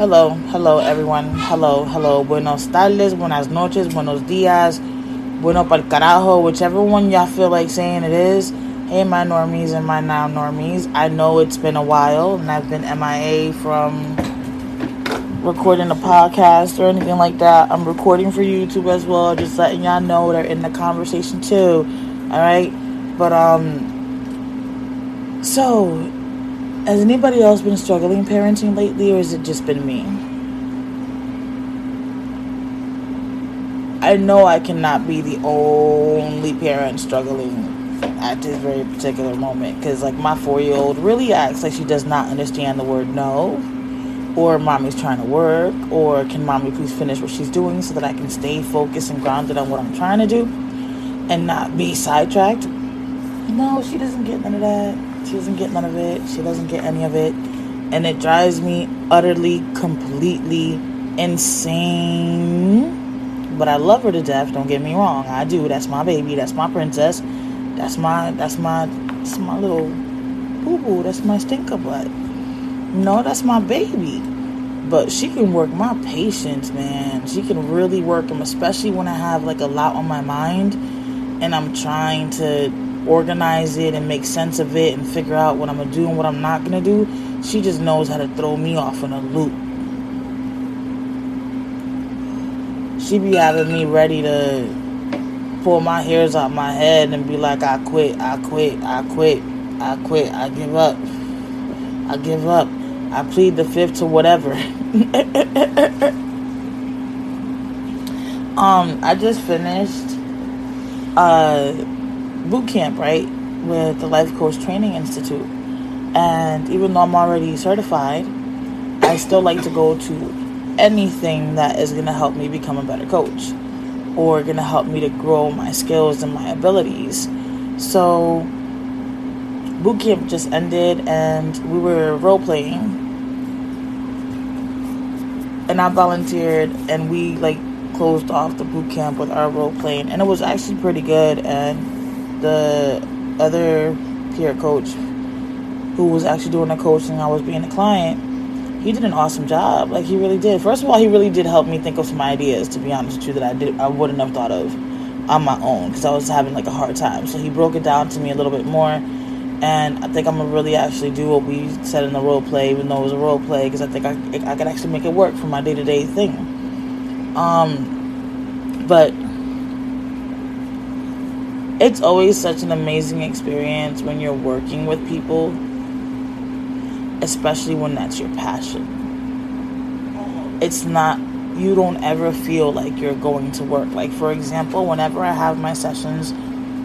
hello everyone. Hello. Buenos tardes, buenas noches, buenos dias, bueno pa'l carajo, whichever one y'all feel like saying it is. Hey, my normies and my now normies. I know it's been a while and I've been MIA from recording a podcast or anything like that. I'm recording for YouTube as well, just letting y'all know they're in the conversation too. Alright? But, so, has anybody else been struggling parenting lately, or has it just been me? I know I cannot be the only parent struggling at this very particular moment, because like my 4-year-old really acts like she does not understand the word no, or mommy's trying to work, or can mommy please finish what she's doing so that I can stay focused and grounded on what I'm trying to do and not be sidetracked. No, she doesn't get none of that. She doesn't get none of it. She doesn't get any of it. And it drives me utterly, completely insane. But I love her to death, don't get me wrong. I do. That's my baby. That's my princess. That's my little boo-boo. That's my stinker butt. No, that's my baby. But she can work my patience, man. She can really work them, especially when I have like a lot on my mind and I'm trying to organize it and make sense of it and figure out what I'm going to do and what I'm not going to do. She just knows how to throw me off in a loop. She be having me ready to pull my hairs out my head and be like, I quit, I give up, I plead the fifth to whatever. I just finished boot camp, right, with the Life Coach Training Institute. And even though I'm already certified, I still like to go to anything that is going to help me become a better coach or going to help me to grow my skills and my abilities. So boot camp just ended and we were role playing, and I volunteered, and we like closed off the boot camp with our role playing, and it was actually pretty good. And the other peer coach who was actually doing the coaching, I was being a client, he did an awesome job. Like, he really did. First of all, he really did help me think of some ideas, to be honest with you, that I wouldn't have thought of on my own, because I was having like a hard time. So he broke it down to me a little bit more, and I think I'm gonna really actually do what we said in the role play, even though it was a role play, because I think I could actually make it work for my day-to-day thing. But it's always such an amazing experience when you're working with people, especially when that's your passion. It's not, you don't ever feel like you're going to work. Like, for example, whenever I have my sessions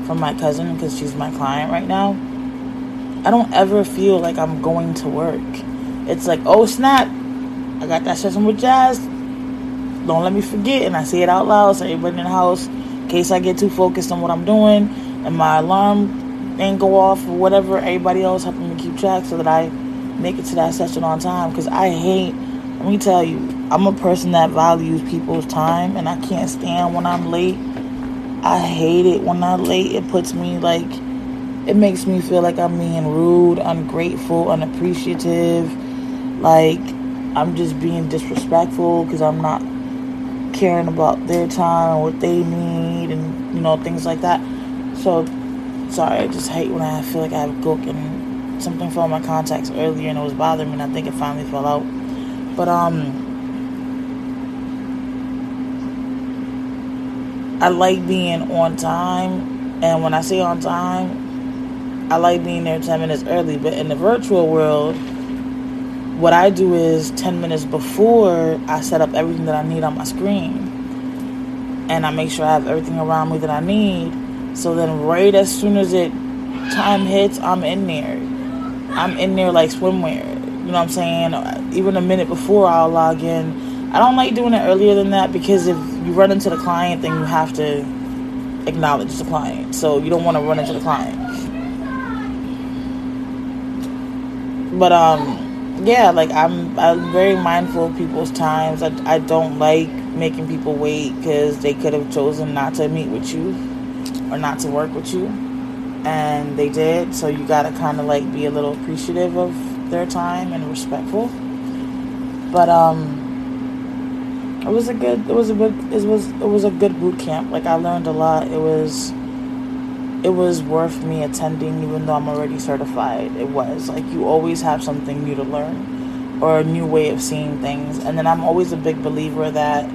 from my cousin, because she's my client right now, I don't ever feel like I'm going to work. It's like, oh snap, I got that session with Jazz, don't let me forget. And I say it out loud so everybody in the house, in case I get too focused on what I'm doing and my alarm ain't go off or whatever, everybody else helping me keep track so that I make it to that session on time. Because I hate, let me tell you, I'm a person that values people's time, and I can't stand when I'm late. I hate it when I'm late. It puts me like, it makes me feel like I'm being rude, ungrateful, unappreciative, like I'm just being disrespectful because I'm not caring about their time and what they need, and things like that. So sorry, I just hate when I feel like I have gook, and something fell in my contacts earlier and it was bothering me, and I think it finally fell out. But I like being on time, and when I say on time, I like being there 10 minutes early. But in the virtual world, what I do is 10 minutes before, I set up everything that I need on my screen, and I make sure I have everything around me that I need. So then right as soon as time hits, I'm in there like swimwear. You know what I'm saying? Even a minute before, I'll log in. I don't like doing it earlier than that, because if you run into the client, then you have to acknowledge the client. So you don't want to run into the client. But yeah, like I'm very mindful of people's times. I don't like making people wait, because they could have chosen not to meet with you or not to work with you, and they did. So you gotta kind of like be a little appreciative of their time and respectful. But it was a good boot camp. Like, I learned a lot. It was worth me attending, even though I'm already certified. It was like, you always have something new to learn, or a new way of seeing things. And then I'm always a big believer that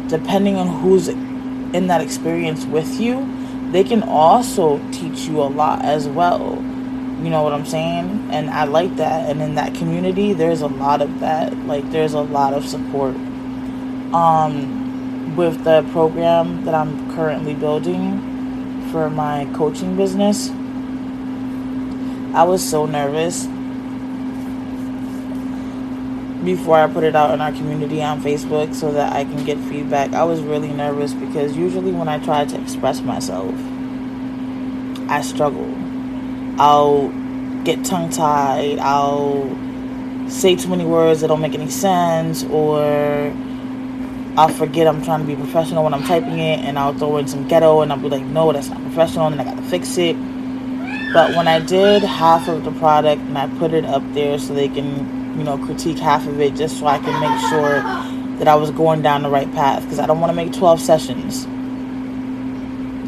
depending on who's in that experience with you, they can also teach you a lot as well. You know what I'm saying? And I like that. And in that community, there's a lot of that. Like, there's a lot of support. With the program that I'm currently building for my coaching business, I was so nervous before I put it out in our community on Facebook so that I can get feedback. I was really nervous because usually when I try to express myself, I struggle. I'll get tongue-tied. I'll say too many words that don't make any sense, or I'll forget I'm trying to be professional when I'm typing it, and I'll throw in some ghetto, and I'll be like, no, that's not professional, and then I gotta fix it. But when I did half of the product and I put it up there so they can, critique half of it, just so I can make sure that I was going down the right path, because I don't want to make 12 sessions,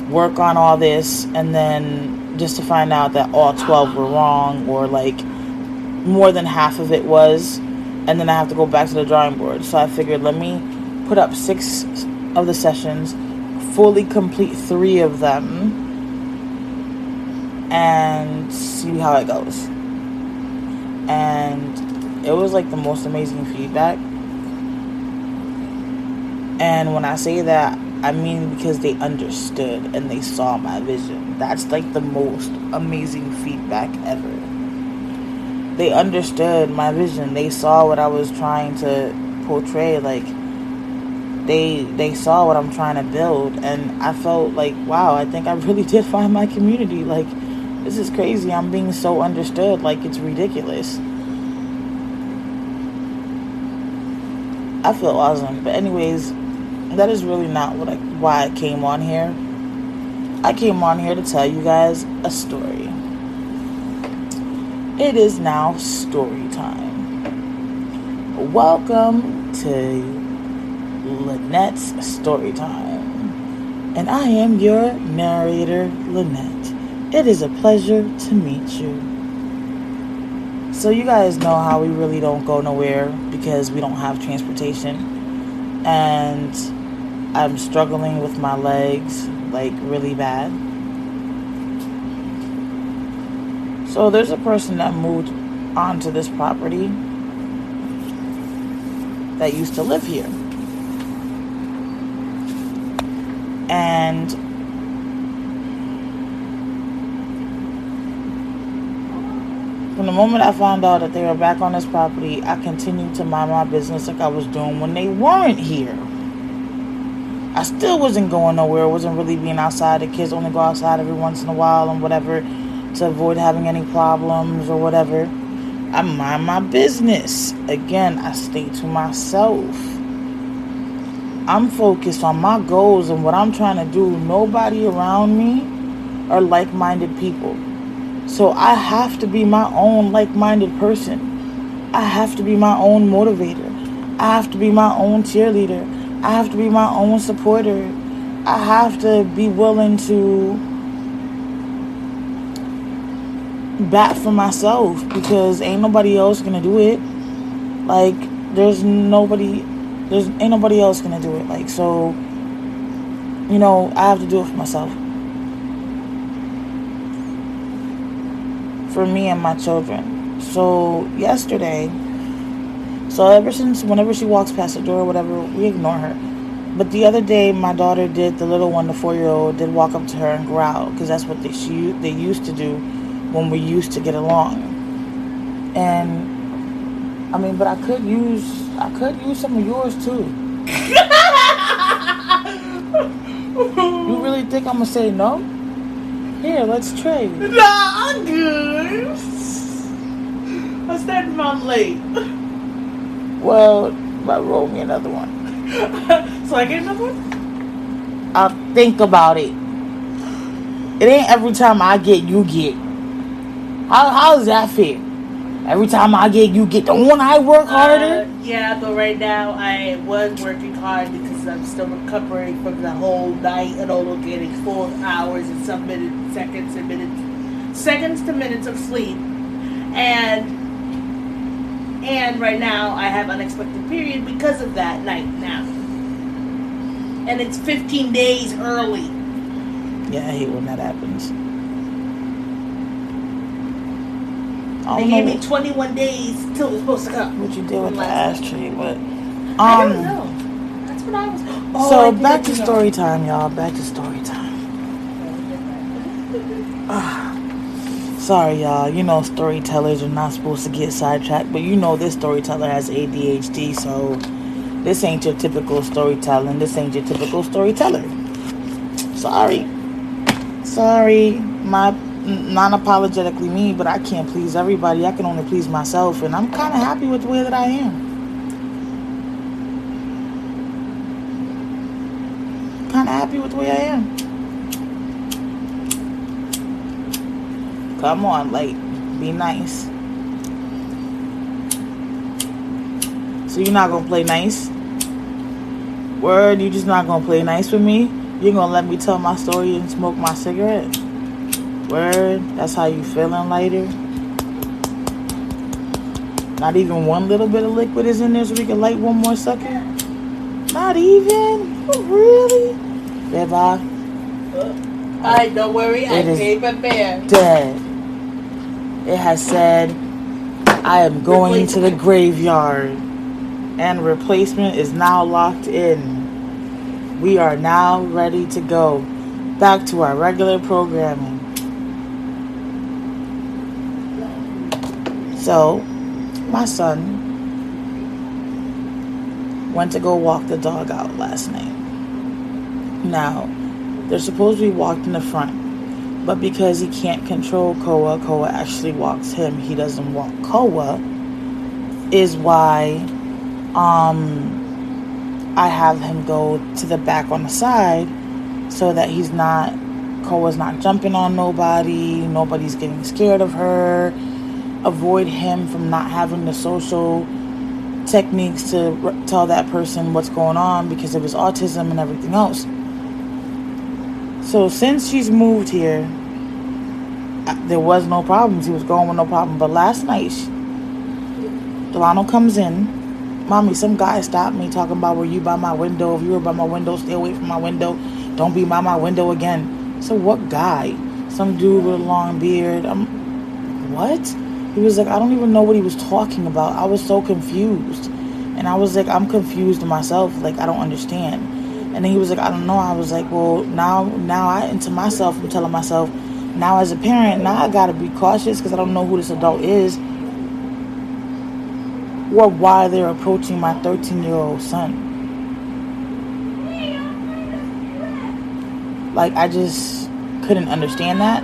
work on all this, and then just to find out that all 12 were wrong, or like more than half of it was, and then I have to go back to the drawing board. So I figured, let me put up 6 of the sessions, fully complete 3 of them, and see how it goes. And it was like the most amazing feedback. And when I say that, I mean because they understood and they saw my vision. That's like the most amazing feedback ever. They understood my vision. They saw what I was trying to portray. Like, they saw what I'm trying to build. And I felt like, wow, I think I really did find my community. Like, this is crazy. I'm being so understood. Like, it's ridiculous. I feel awesome. But anyways, that is really not why I came on here. I came on here to tell you guys a story. It is now story time. Welcome to Lynette's Story Time. And I am your narrator, Lynette. It is a pleasure to meet you. So you guys know how we really don't go nowhere because we don't have transportation. And I'm struggling with my legs, like, really bad. So there's a person that moved onto this property that used to live here. And from the moment I found out that they were back on this property, I continued to mind my business like I was doing when they weren't here. I still wasn't going nowhere. I wasn't really being outside. The kids only go outside every once in a while and whatever, to avoid having any problems or whatever. I mind my business. Again, I stay to myself. I'm focused on my goals and what I'm trying to do. Nobody around me are like-minded people. So I have to be my own like-minded person. I have to be my own motivator. I have to be my own cheerleader. I have to be my own supporter. I have to be willing to bat for myself, because ain't nobody else gonna do it. Like, ain't nobody else gonna do it. Like, so, I have to do it for myself. For me and my children. So yesterday, ever since, whenever she walks past the door or whatever, we ignore her. But the other day, my daughter did, the little one, the 4-year-old, did walk up to her and growl, because that's what they used to do when we used to get along. And I mean, but I could use some of yours too. You really think I'm gonna say no? Here, let's trade. Nah, I'm good. I started mom late. Well, roll me another one. So I get another one? I'll think about it. It ain't every time I get, you get. How is that fair? Every time you get, don't I work harder? Yeah, but right now I was working hard because I'm still recovering from the whole night and all getting 4 hours and some seconds to minutes of sleep. And right now I have unexpected period because of that night now. And it's 15 days early. Yeah, I hate when that happens. They gave me 21 days till it was supposed to come. What you did with the ashtray, but I don't know. That's what I was. So back to story time, y'all. Back to story time. Sorry, y'all. You know storytellers are not supposed to get sidetracked, but you know this storyteller has ADHD, so this ain't your typical storytelling. This ain't your typical storyteller. Sorry. My non-apologetically me, but I can't please everybody. I can only please myself, and I'm kind of happy with the way that I am. Kind of happy with the way I am. Come on, like, be nice. So you're not gonna play nice? Word, you just not gonna play nice with me? You're gonna let me tell my story and smoke my cigarette? Word, that's how you feeling, lighter? Not even one little bit of liquid is in there so we can light one more sucker? Not even? Really? Beba? Don't worry, I came prepared. Dead. It has said, I am going to the graveyard. And replacement is now locked in. We are now ready to go back to our regular programming. So, my son went to go walk the dog out last night. Now, they're supposed to be walked in the front, but because he can't control Koa, Koa actually walks him. He doesn't walk Koa, is why I have him go to the back on the side so that Koa's not jumping on nobody, nobody's getting scared of her. Avoid him from not having the social techniques to tell that person what's going on because of his autism and everything else. So since she's moved here, there was no problems. He was going with no problem. But last night, Delano comes in. Mommy, some guy stopped me talking about, were you by my window? If you were by my window, stay away from my window. Don't be by my window again. So what guy? Some dude with a long beard. What? He was like, I don't even know what he was talking about. I was so confused. And I was like, I'm confused myself. Like, I don't understand. And then he was like, I don't know. I was like, well, now I'm telling myself, now as a parent, now I got to be cautious because I don't know who this adult is or why they're approaching my 13-year-old son. Like, I just couldn't understand that.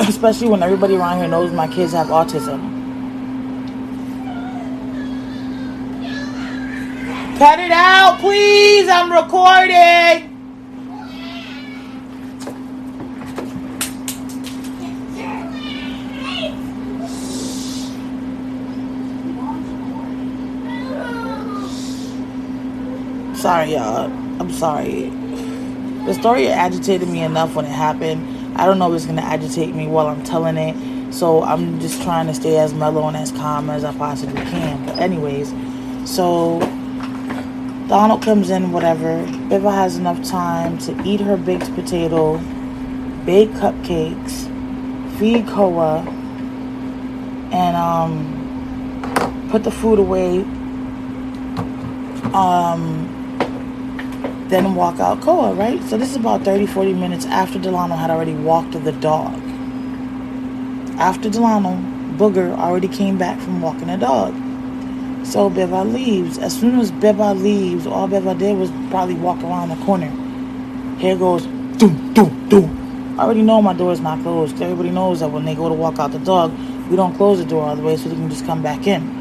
Especially when everybody around here knows my kids have autism. Cut it out, please. I'm recording. Sorry, y'all. I'm sorry. The story agitated me enough when it happened. I don't know if it's going to agitate me while I'm telling it. So I'm just trying to stay as mellow and as calm as I possibly can. But anyways, so Donald comes in, whatever. Biva has enough time to eat her baked potato, bake cupcakes, feed Koa, and put the food away. Then walk out Koa, right? So this is about 30-40 minutes after Delano had already walked the dog. After Delano, Booger already came back from walking the dog. So Beba leaves. As soon as Beba leaves, all Beba did was probably walk around the corner. Here goes, doom, doom, doom. I already know my door is not closed. Everybody knows that when they go to walk out the dog, we don't close the door all the way so they can just come back in.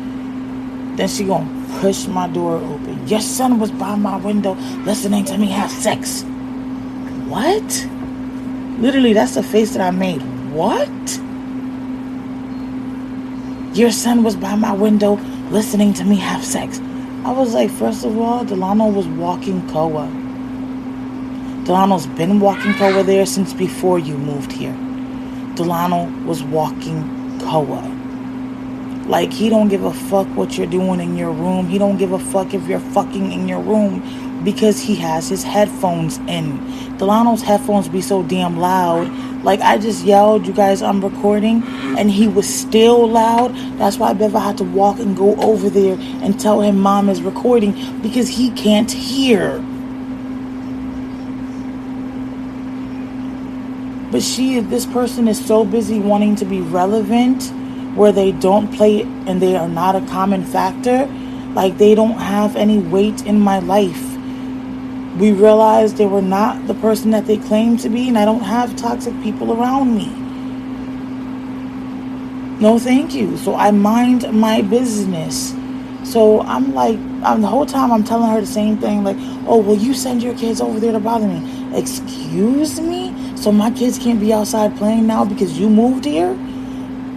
Then she gonna push my door open. Your son was by my window listening to me have sex. What? Literally, that's the face that I made. What? Your son was by my window listening to me have sex. I was like, first of all, Delano was walking Koa. Delano's been walking Koa there since before you moved here. Delano was walking Koa. Like, he don't give a fuck what you're doing in your room. He don't give a fuck if you're fucking in your room because he has his headphones in. Delano's headphones be so damn loud. Like, I just yelled, you guys, I'm recording, and he was still loud. That's why Beva had to walk and go over there and tell him Mom is recording because he can't hear. But this person is so busy wanting to be relevant where they don't play it and they are not a common factor. Like, they don't have any weight in my life. We realized they were not the person that they claimed to be, and I don't have toxic people around me. No, thank you. So I mind my business. So I'm like, the whole time I'm telling her the same thing, like, oh, well, you send your kids over there to bother me. Excuse me? So my kids can't be outside playing now because you moved here?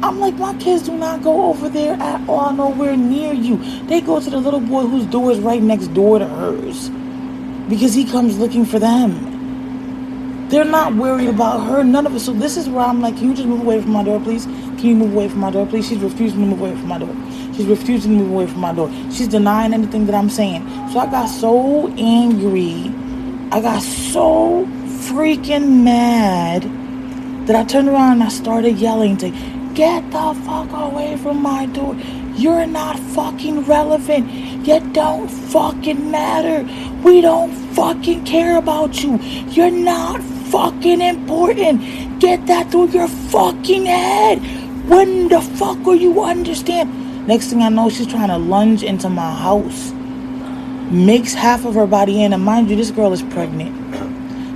I'm like, my kids do not go over there at all, nowhere near you. They go to the little boy whose door is right next door to hers because he comes looking for them. They're not worried about her, none of it. So this is where I'm like, can you just move away from my door, please? Can you move away from my door, please? She's refusing to move away from my door. She's refusing to move away from my door. She's denying anything that I'm saying. So I got so angry. I got so freaking mad that I turned around and I started yelling to get the fuck away from my door. You're not fucking relevant. You don't fucking matter. We don't fucking care about you. You're not fucking important. Get that through your fucking head. When the fuck will you understand? Next thing I know, she's trying to lunge into my house. Makes half of her body in. And mind you, this girl is pregnant.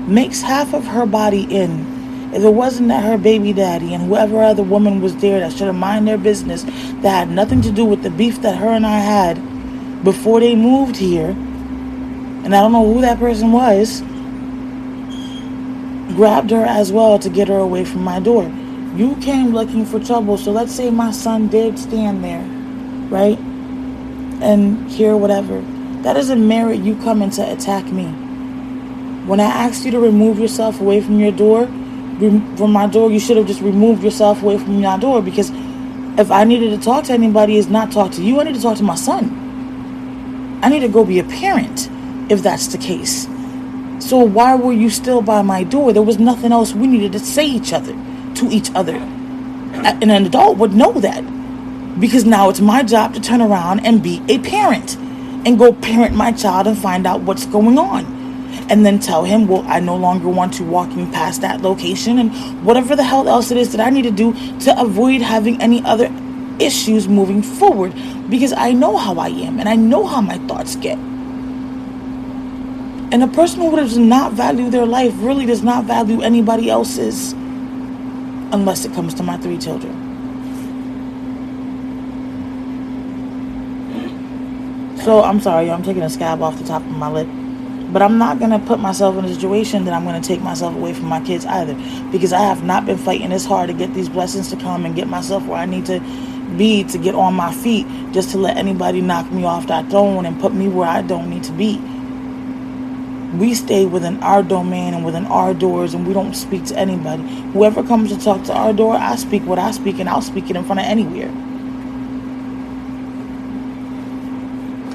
Makes half of her body in. If it wasn't that her baby daddy and whoever other woman was there that should have minded their business, that had nothing to do with the beef that her and I had before they moved here, and I don't know who that person was, grabbed her as well to get her away from my door. You came looking for trouble, so let's say my son did stand there, right, and hear whatever. That doesn't merit you coming to attack me. When I asked you to remove yourself away from your door, from my door, you should have just removed yourself away from my door, because if I needed to talk to anybody, it's not talk to you. I need to talk to my son. I need to go be a parent if that's the case. So why were you still by my door? There was nothing else we needed to say to each other. And an adult would know that, because now it's my job to turn around and be a parent and go parent my child and find out what's going on. And then tell him, well, I no longer want you walking past that location and whatever the hell else it is that I need to do to avoid having any other issues moving forward, because I know how I am and I know how my thoughts get. And a person who does not value their life really does not value anybody else's, unless it comes to my 3 children. So I'm sorry, I'm taking a scab off the top of my lip. But I'm not going to put myself in a situation that I'm going to take myself away from my kids either. Because I have not been fighting this hard to get these blessings to come and get myself where I need to be to get on my feet, just to let anybody knock me off that throne and put me where I don't need to be. We stay within our domain and within our doors, and we don't speak to anybody. Whoever comes to talk to our door, I speak what I speak, and I'll speak it in front of anywhere.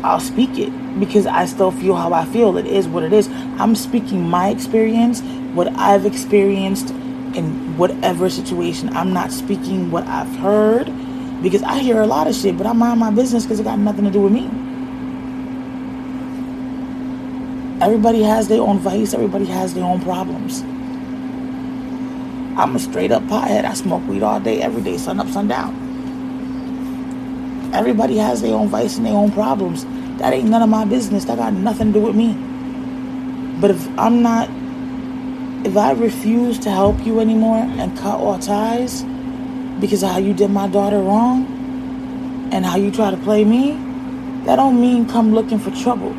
I'll speak it because I still feel how I feel. It is what it is. I'm speaking my experience, what I've experienced in whatever situation. I'm not speaking what I've heard, because I hear a lot of shit, but I mind my business because it got nothing to do with me. Everybody has their own vice. Everybody has their own problems. I'm a straight up pothead. I smoke weed all day, every day, sun up, sun down. Everybody has their own vice and their own problems. That ain't none of my business. That got nothing to do with me. But if I refuse to help you anymore and cut all ties because of how you did my daughter wrong and how you try to play me, that don't mean come looking for trouble.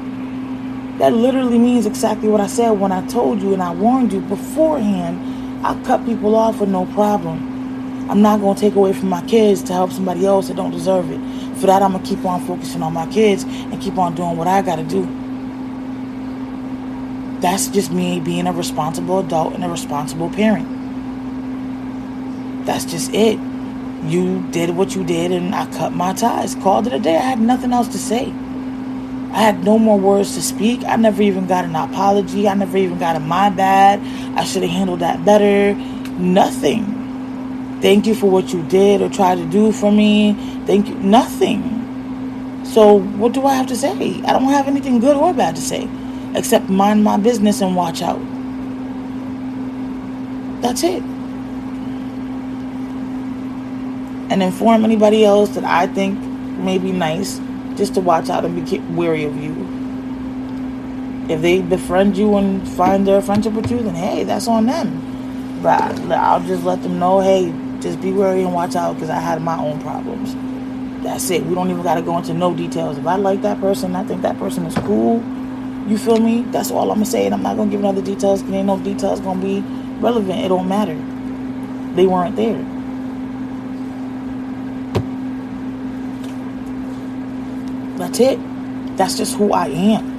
That literally means exactly what I said when I told you and I warned you beforehand. I cut people off with no problem. I'm not going to take away from my kids to help somebody else that don't deserve it. For that, I'm going to keep on focusing on my kids and keep on doing what I got to do. That's just me being a responsible adult and a responsible parent. That's just it. You did what you did and I cut my ties. Called it a day. I had nothing else to say. I had no more words to speak. I never even got an apology. I never even got a my bad. I should have handled that better. Nothing. Thank you for what you did or tried to do for me. Thank you. Nothing. So what do I have to say? I don't have anything good or bad to say, except mind my business and watch out. That's it. And inform anybody else that I think may be nice, just to watch out and be wary of you. If they befriend you and find their friendship with you, then hey, that's on them. But I'll just let them know, hey, just be wary and watch out, because I had my own problems. That's it. We don't even got to go into no details. If I like that person, I think that person is cool, you feel me? That's all I'm going to say. And I'm not going to give another details, because ain't no details going to be relevant. It don't matter. They weren't there. That's it. That's just who I am.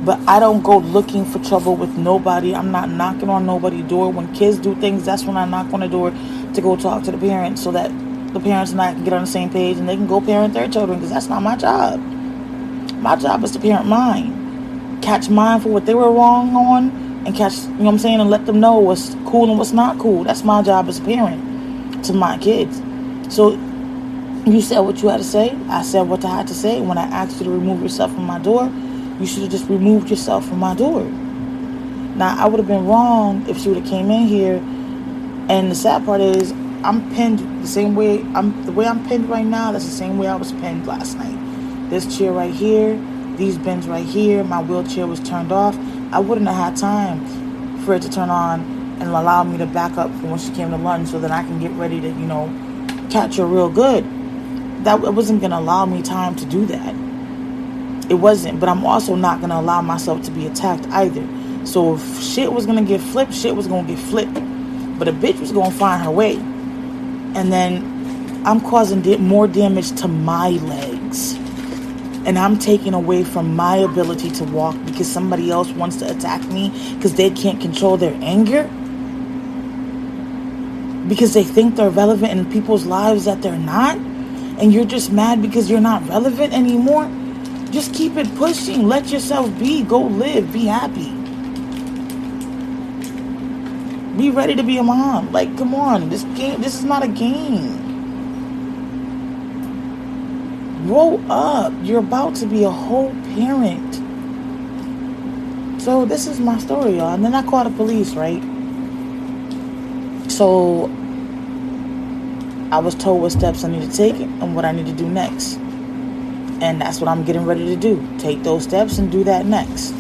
But I don't go looking for trouble with nobody. I'm not knocking on nobody's door. When kids do things, that's when I knock on the door to go talk to the parents, so that the parents and I can get on the same page and they can go parent their children, because that's not my job. My job is to parent mine. Catch mine for what they were wrong on, and catch, you know what I'm saying, and let them know what's cool and what's not cool. That's my job as a parent to my kids. So you said what you had to say. I said what I had to say. When I asked you to remove yourself from my door, you should have just removed yourself from my door. Now, I would have been wrong if she would have came in here. And the sad part is, I'm pinned the same way. The way I'm pinned right now, that's the same way I was pinned last night. This chair right here, these bins right here, my wheelchair was turned off. I wouldn't have had time for it to turn on and allow me to back up for when she came to lunch, so that I can get ready to, catch her real good. That it wasn't going to allow me time to do that. It wasn't. But I'm also not going to allow myself to be attacked either. So if shit was going to get flipped, shit was going to get flipped. But a bitch was going to find her way. And then I'm causing more damage to my legs. And I'm taking away from my ability to walk because somebody else wants to attack me because they can't control their anger. Because they think they're relevant in people's lives that they're not. And you're just mad because you're not relevant anymore. Just keep it pushing. Let yourself be. Go live. Be happy. Be ready to be a mom. Like, come on. This is not a game. Grow up. You're about to be a whole parent. So this is my story, y'all. And then I called the police, right? So I was told what steps I need to take and what I need to do next. And that's what I'm getting ready to do. Take those steps and do that next.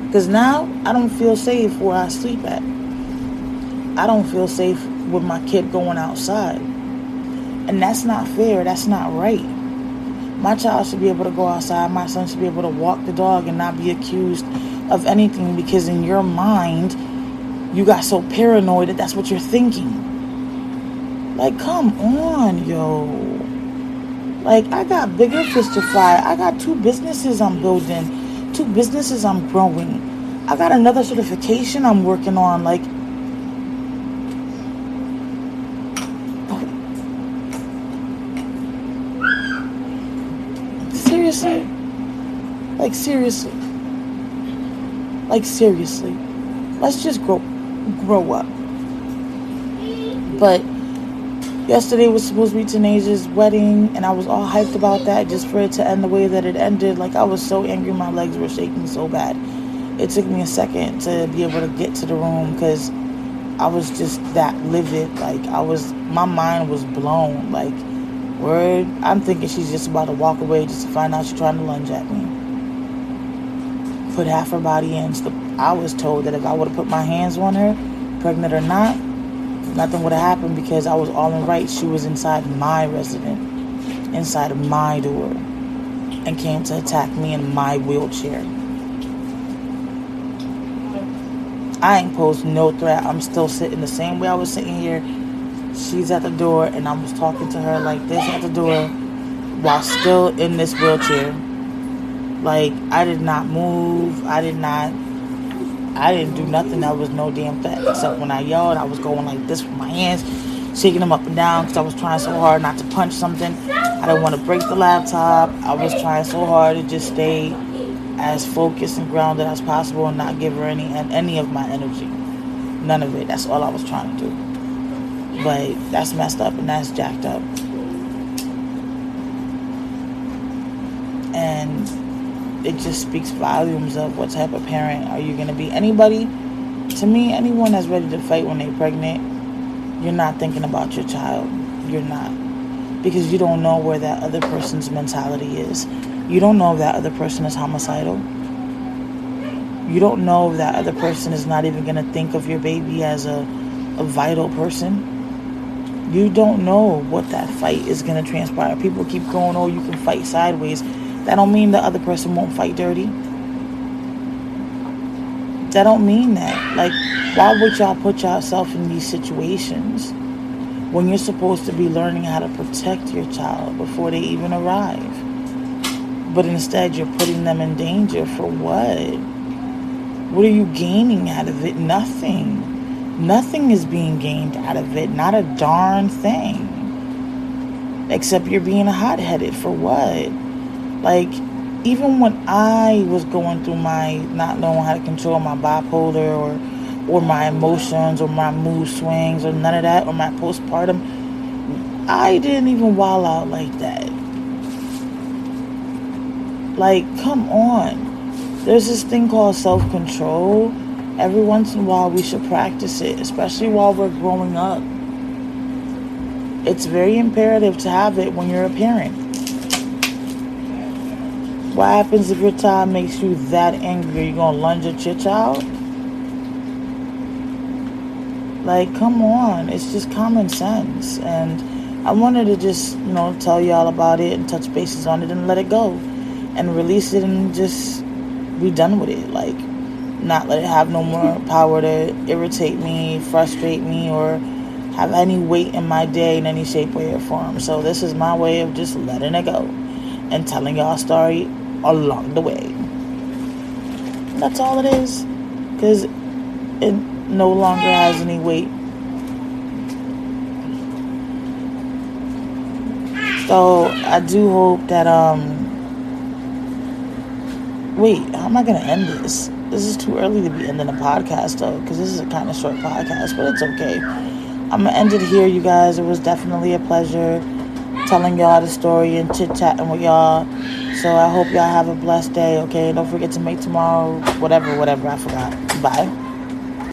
Because now I don't feel safe where I sleep at. I don't feel safe with my kid going outside. And that's not fair. That's not right. My child should be able to go outside. My son should be able to walk the dog and not be accused of anything, because in your mind, you got so paranoid that that's what you're thinking. Like, come on, yo. Like, I got bigger fish to fry. I got 2 businesses I'm building. 2 businesses I'm growing. I got another certification I'm working on. Like, seriously? Like, seriously? Like, seriously? Let's just grow up. But yesterday was supposed to be Tanaja's wedding, and I was all hyped about that just for it to end the way that it ended. Like, I was so angry, my legs were shaking so bad. It took me a second to be able to get to the room because I was just that livid. Like, my mind was blown. Like, word, I'm thinking she's just about to walk away just to find out she's trying to lunge at me. Put half her body in. I was told that if I would have put my hands on her, pregnant or not, nothing would have happened because I was all in right. She was inside my residence, inside of my door, and came to attack me in my wheelchair. I ain't posed no threat. I'm still sitting the same way I was sitting here. She's at the door, and I was talking to her like this at the door while still in this wheelchair. Like, I did not move. I didn't do nothing. That was no damn threat. Except when I yelled, I was going like this with my hands, shaking them up and down because I was trying so hard not to punch something. I didn't want to break the laptop. I was trying so hard to just stay as focused and grounded as possible and not give her any of my energy. None of it. That's all I was trying to do. But that's messed up and that's jacked up. And it just speaks volumes of what type of parent are you going to be. Anybody, to me, anyone that's ready to fight when they're pregnant, you're not thinking about your child. You're not. Because you don't know where that other person's mentality is. You don't know if that other person is homicidal. You don't know if that other person is not even going to think of your baby as a vital person. You don't know what that fight is going to transpire. People keep going, oh, you can fight sideways. That don't mean the other person won't fight dirty. That don't mean that. Like, why would y'all put yourself in these situations when you're supposed to be learning how to protect your child before they even arrive? But instead, you're putting them in danger for what? What are you gaining out of it? Nothing. Nothing is being gained out of it. Not a darn thing. Except you're being hot-headed for what? Like, even when I was going through my not knowing how to control my bipolar or my emotions or my mood swings or none of that, or my postpartum, I didn't even wild out like that. Like, come on. There's this thing called self-control. Every once in a while we should practice it, especially while we're growing up. It's very imperative to have it when you're a parent. What happens if your child makes you that angry? Are you going to lunge at your child? Like, come on. It's just common sense. And I wanted to just, tell y'all about it and touch bases on it and let it go. And release it and just be done with it. Like, not let it have no more power to irritate me, frustrate me, or have any weight in my day in any shape, way, or form. So this is my way of just letting it go and telling y'all a story along the way. That's all it is, because it no longer has any weight. So I do hope that wait, how am I gonna end this? This is too early to be ending a podcast though, because this is a kind of short podcast, but it's okay. I'm gonna end it here, you guys. It was definitely a pleasure telling y'all the story and chit-chatting with y'all. So I hope y'all have a blessed day, okay? Don't forget to make tomorrow whatever, I forgot. Bye.